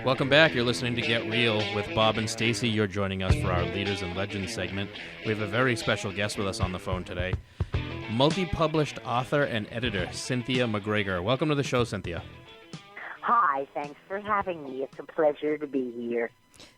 Welcome back. You're listening to Get Real with Bob and Stacey. You're joining us for our Leaders and Legends segment. We have a very special guest with us on the phone today. Multi-published author and editor, Cynthia MacGregor. Welcome to the show, Cynthia. Hi, thanks for having me. It's a pleasure to be here.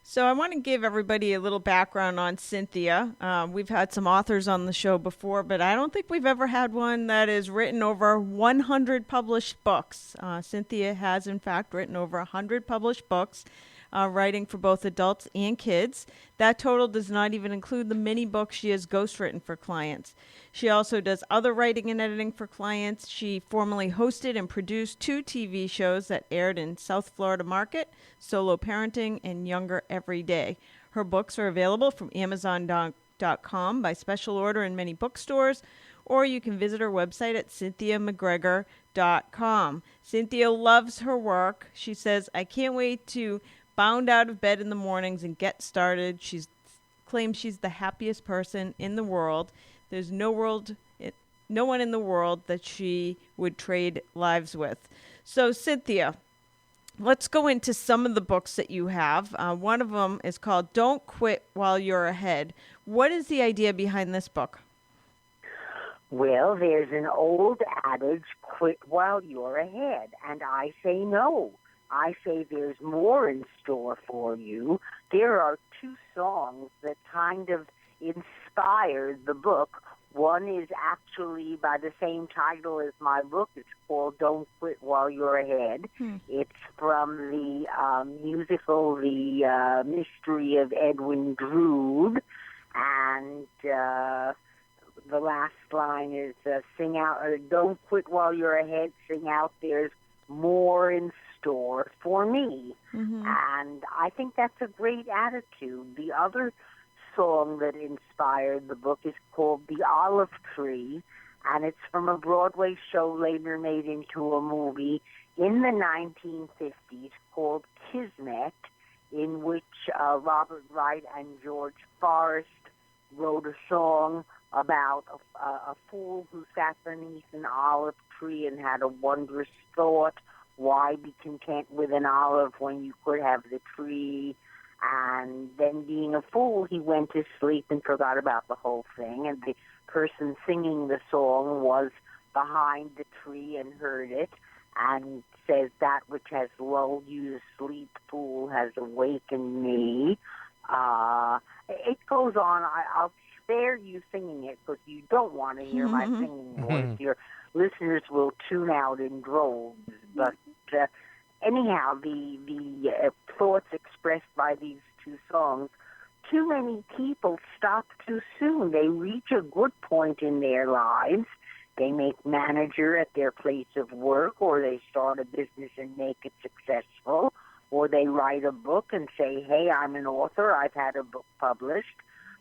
So I want to give everybody a little background on Cynthia. We've had some authors on the show before, but I don't think we've ever had one that has written over 100 published books. Cynthia has, in fact, written over 100 published books, writing for both adults and kids. That total does not even include the many books she has ghostwritten for clients. She also does other writing and editing for clients. She formerly hosted and produced 2 TV shows that aired in South Florida market, Solo Parenting and Younger Every Day. Her books are available from Amazon.com by special order in many bookstores, or you can visit her website at CynthiaMacGregor.com. Cynthia loves her work. She says, "I can't wait to bound out of bed in the mornings and get started." She claims she's the happiest person in the world. There's no one in the world that she would trade lives with. So, Cynthia, let's go into some of the books that you have. One of them is called Don't Quit While You're Ahead. What is the idea behind this book? Well, there's an old adage, quit while you're ahead, and I say no. I say there's more in store for you. There are 2 songs that kind of inspired the book. One is actually by the same title as my book. It's called Don't Quit While You're Ahead. It's from the musical The Mystery of Edwin Drood. And the last line is sing out, don't quit while you're ahead, sing out, there's more in store for me. And I think that's a great attitude. The other song that inspired the book is called The Olive Tree, and it's from a Broadway show later made into a movie in the 1950s called Kismet, in which Robert Wright and George Forrest wrote a song about a fool who sat beneath an olive tree and had a wondrous thought. Why be content with an olive when you could have the tree? And then, being a fool, he went to sleep and forgot about the whole thing. And the person singing the song was behind the tree and heard it, and says, "That which has lulled you to sleep, fool, has awakened me." It goes on. I'll spare you singing it because you don't want to hear my singing voice. Your listeners will tune out in droves. But anyhow, the thoughts expressed by these 2 songs, too many people stop too soon. They reach a good point in their lives. They make manager at their place of work, or they start a business and make it successful, or they write a book and say, "Hey, I'm an author, I've had a book published."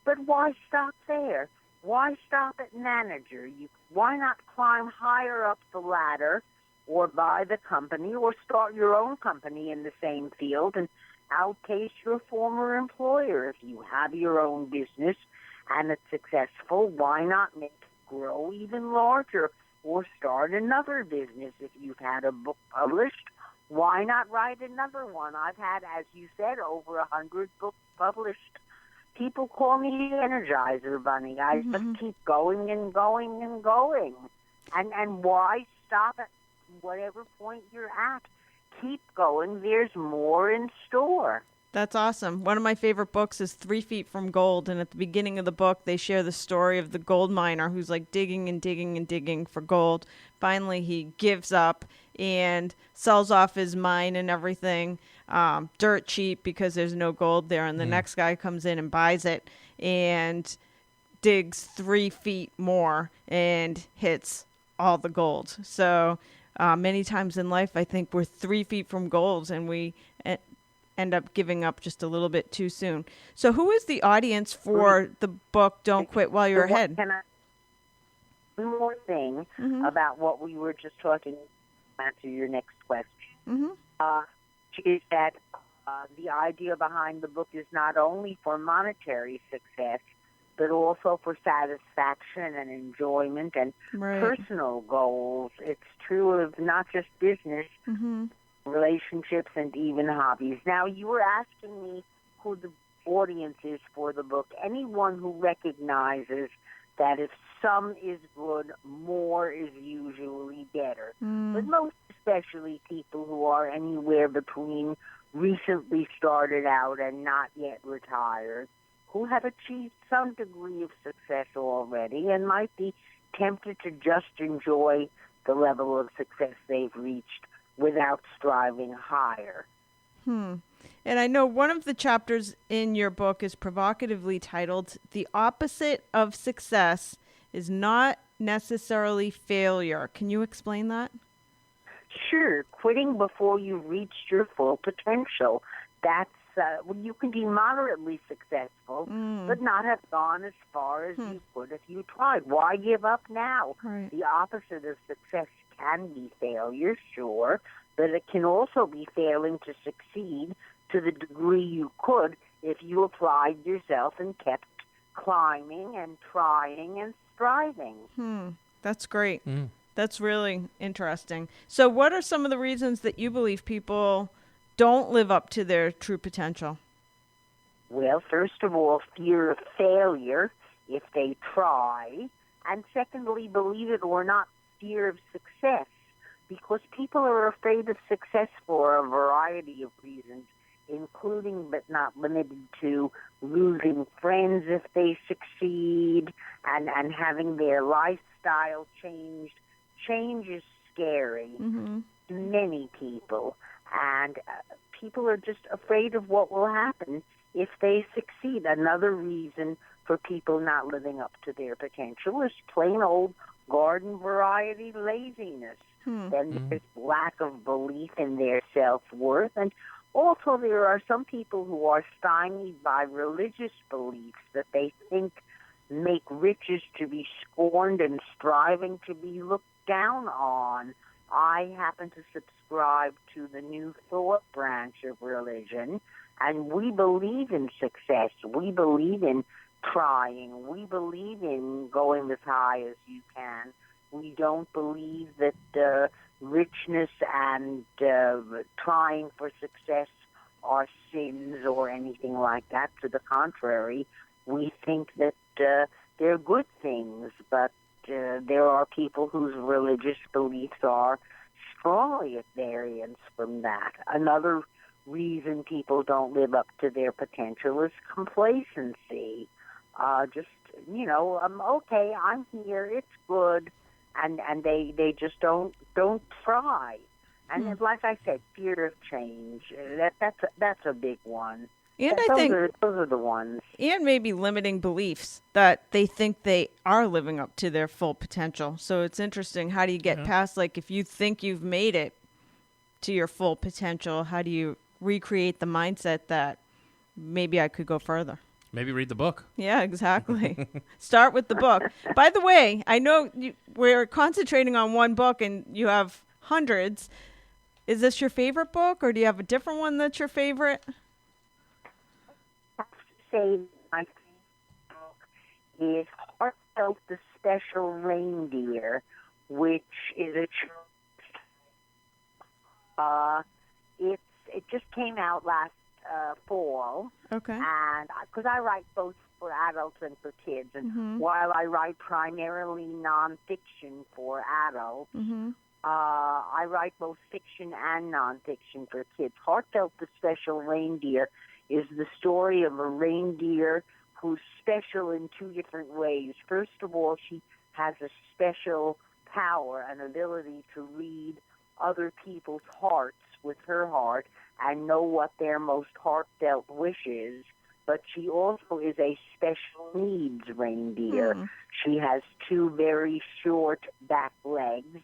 But why stop there? Why stop at manager? Why not climb higher up the ladder, or buy the company, or start your own company in the same field and outpace your former employer? If you have your own business and it's successful, why not make it grow even larger, or start another business? If you've had a book published, why not write another one? I've had, as you said, over 100 books published. People call me the Energizer Bunny. I just keep going and going and going. And why stop at whatever point you're at? Keep going. There's more in store. That's awesome. One of my favorite books is 3 Feet from Gold. And at the beginning of the book, they share the story of the gold miner who's like digging and digging and digging for gold. Finally, he gives up and sells off his mine and everything, dirt cheap because there's no gold there. And the next guy comes in and buys it and digs 3 feet more and hits all the gold. So many times in life, I think we're 3 feet from gold and we end up giving up just a little bit too soon. So who is the audience for the book Don't Quit While You're Ahead? One more thing about what we were just talking about, to your next question. Is that the idea behind the book is not only for monetary success, but also for satisfaction and enjoyment and personal goals. It's true of not just business, relationships, and even hobbies. Now, you were asking me who the audience is for the book. Anyone who recognizes that if some is good, more is usually better. But most especially people who are anywhere between recently started out and not yet retired, who have achieved some degree of success already and might be tempted to just enjoy the level of success they've reached without striving higher. And I know one of the chapters in your book is provocatively titled, "The Opposite of Success is Not Necessarily Failure." Can you explain that? Sure. Quitting before you've reached your full potential. That's you can be moderately successful, but not have gone as far as you could if you tried. Why give up now? Right. The opposite of success can be failure, sure, but it can also be failing to succeed to the degree you could if you applied yourself and kept climbing and trying and striving. That's great. That's really interesting. So what are some of the reasons that you believe people don't live up to their true potential? Well, first of all, fear of failure if they try. And secondly, believe it or not, fear of success. Because people are afraid of success for a variety of reasons, including but not limited to losing friends if they succeed and having their lifestyle changed. Change is scary to many people. And people are just afraid of what will happen if they succeed. Another reason for people not living up to their potential is plain old garden variety laziness. Then there's lack of belief in their self-worth. And also there are some people who are stymied by religious beliefs that they think make riches to be scorned and striving to be looked down on. I happen to subscribe to the New Thought branch of religion, and we believe in success. We believe in trying. We believe in going as high as you can. We don't believe that richness and trying for success are sins or anything like that. To the contrary, we think that they're good things, but there are people whose religious beliefs are strongly at variance from that. Another reason people don't live up to their potential is complacency. Okay, I'm here, it's good, and they just don't try. And like I said, fear of change, that's a big one. And I think those are the ones. And maybe limiting beliefs that they think they are living up to their full potential. So it's interesting. How do you get past, like, if you think you've made it to your full potential, how do you recreate the mindset that maybe I could go further? Maybe read the book. Yeah, exactly. Start with the book. By the way, I know we're concentrating on one book and you have hundreds. Is this your favorite book, or do you have a different one that's your favorite? Say my favorite book is Heartfelt the Special Reindeer, which is a it just came out last fall. Okay. And because I write both for adults and for kids, and while I write primarily nonfiction for adults, I write both fiction and nonfiction for kids. Heartfelt the Special Reindeer is the story of a reindeer who's special in two different ways. First of all, she has a special power, an ability to read other people's hearts with her heart and know what their most heartfelt wish is. But she also is a special needs reindeer. She has two very short back legs,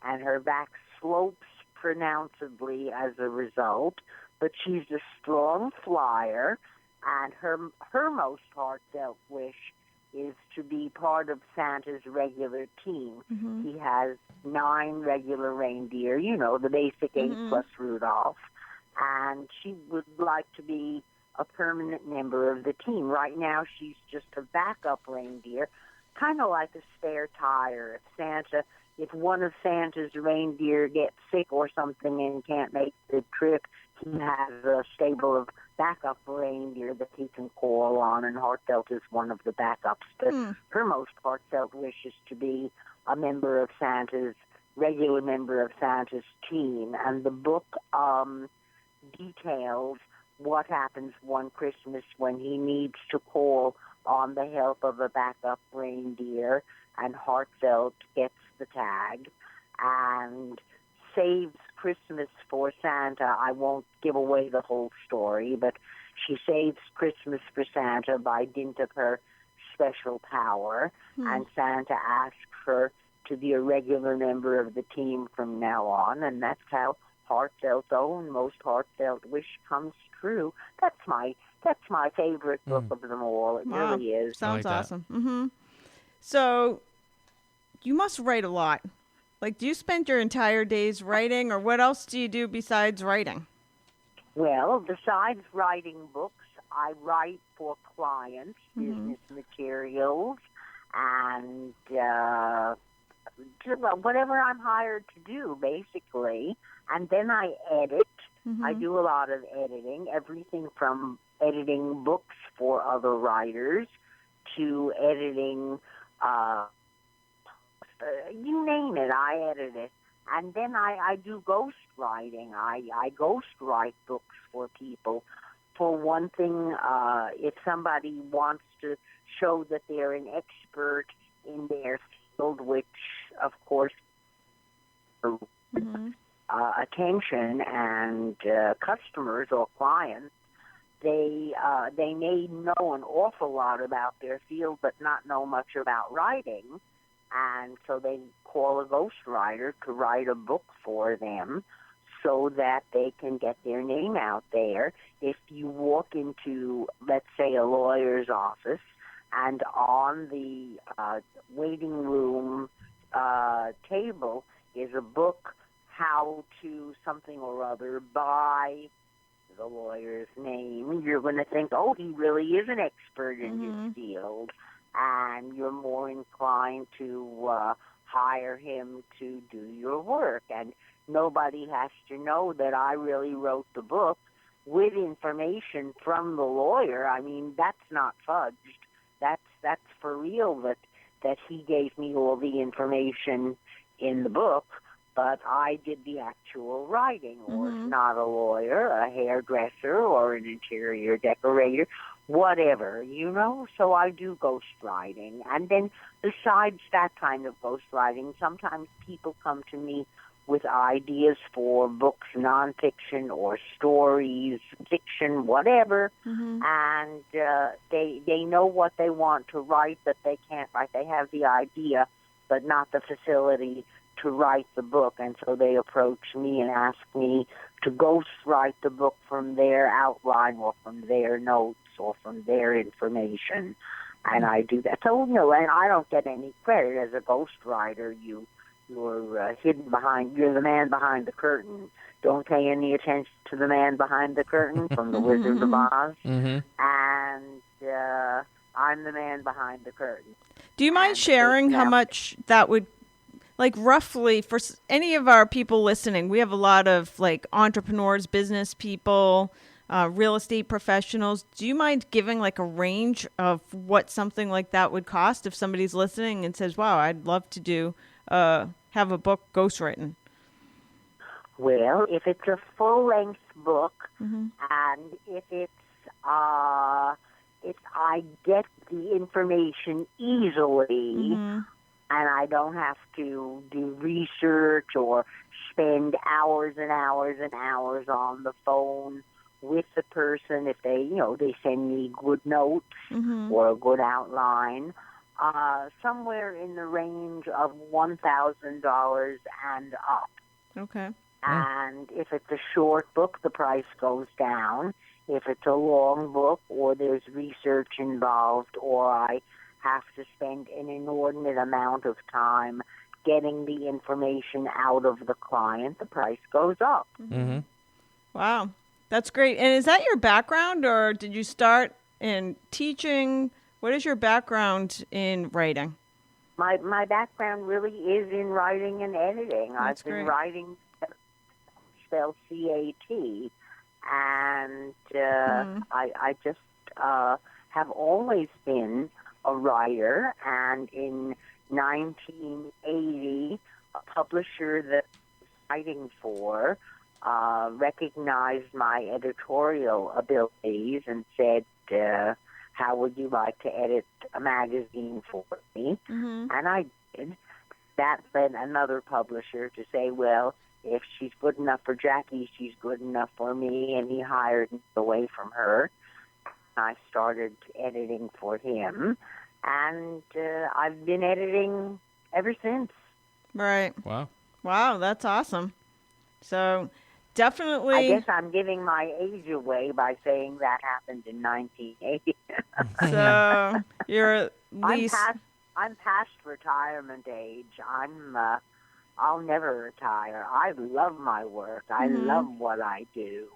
and her back slopes pronouncedly as a result. But she's a strong flyer, and her most heartfelt wish is to be part of Santa's regular team. He has 9 regular reindeer, the basic 8 plus Rudolph, and she would like to be a permanent member of the team. Right now, she's just a backup reindeer, kind of like a spare tire. If Santa, if one of Santa's reindeer gets sick or something and can't make the trip, he has a stable of backup reindeer that he can call on, and Heartfelt is one of the backups. But her most heartfelt wish is to be a member of regular member of Santa's team. And the book details what happens one Christmas when he needs to call on the help of a backup reindeer, and Heartfelt gets the tag and saves Christmas for Santa. I won't give away the whole story, but she saves Christmas for Santa by dint of her special power, and Santa asks her to be a regular member of the team from now on, and that's how Heartfelt's own most heartfelt wish comes true. That's my favorite book of them all. It really is. Sounds awesome. So you must write a lot. Like, do you spend your entire days writing, or what else do you do besides writing? Well, besides writing books, I write for clients, business materials, and whatever I'm hired to do, basically. And then I edit. I do a lot of editing, everything from editing books for other writers to editing you name it, I edit it. And then I do ghost writing. I ghost write books for people. For one thing, if somebody wants to show that they're an expert in their field, which, of course, attention and customers or clients, they may know an awful lot about their field but not know much about writing. And so they call a ghostwriter to write a book for them so that they can get their name out there. If you walk into, let's say, a lawyer's office, and on the waiting room table is a book, How to Something or Other, by the lawyer's name, you're going to think, oh, he really is an expert in his field. And you're more inclined to hire him to do your work. And nobody has to know that I really wrote the book with information from the lawyer. I mean, that's not fudged. That's for real that he gave me all the information in the book, but I did the actual writing. Or not a lawyer, a hairdresser, or an interior decorator, whatever, so I do ghostwriting. And then besides that kind of ghostwriting, sometimes people come to me with ideas for books, nonfiction or stories, fiction, whatever, and they know what they want to write, but they can't write. They have the idea, but not the facility to write the book, and so they approach me and ask me to ghostwrite the book from their outline or from their notes or from their information, and I do that. So, and I don't get any credit as a ghostwriter. You're hidden behind, you're the man behind the curtain. Don't pay any attention to the man behind the curtain from The Wizard of Oz, and I'm the man behind the curtain. Do you mind sharing how much that would, like, roughly, for any of our people listening? We have a lot of, like, entrepreneurs, business people, real estate professionals. Do you mind giving, like, a range of what something like that would cost if somebody's listening and says, wow, I'd love to do have a book ghostwritten? Well, if it's a full-length book, and if it's if I get the information easily, and I don't have to do research or spend hours and hours and hours on the phone with the person, if they, they send me good notes or a good outline, somewhere in the range of $1,000 and up. Okay. And if it's a short book, the price goes down. If it's a long book or there's research involved or I have to spend an inordinate amount of time getting the information out of the client, the price goes up. Wow. That's great. And is that your background, or did you start in teaching? What is your background in writing? my background really is in writing and editing. That's I've been great. writing, spelled CAT, and I just have always been a writer. And in 1980, a publisher that I was writing for recognized my editorial abilities and said, how would you like to edit a magazine for me? And I did. That led another publisher to say, well, if she's good enough for Jackie, she's good enough for me, and he hired me away from her. I started editing for him, and I've been editing ever since. Right. Wow. Wow, that's awesome. So definitely. I guess I'm giving my age away by saying that happened in 1980. So you're at least. I'm past retirement age. I'll never retire. I love my work. I love what I do.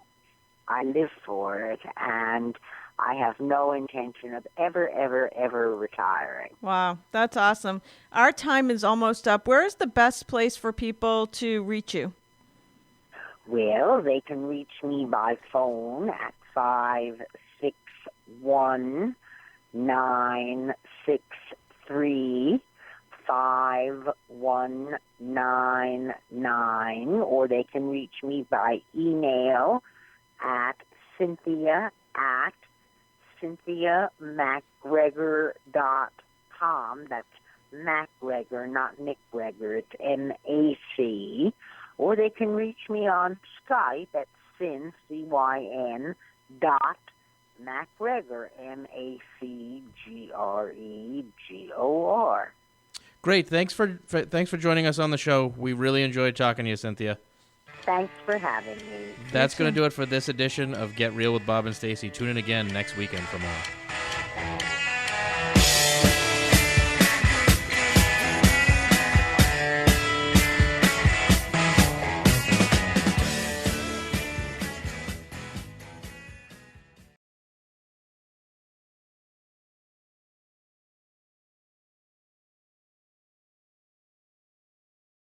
I live for it, and I have no intention of ever retiring. Wow, that's awesome. Our time is almost up. Where is the best place for people to reach you? Well, they can reach me by phone at 561-963-5199, or they can reach me by email at CynthiaMacGregor.com. That's MacGregor, not Nick Gregor. It's M-A-C. Or they can reach me on Skype at Cyn, C-Y-N, dot MacGregor, MacGregor. Great. Thanks for joining us on the show. We really enjoyed talking to you, Cynthia. Thanks for having me. That's going to do it for this edition of Get Real with Bob and Stacey. Tune in again next weekend for more.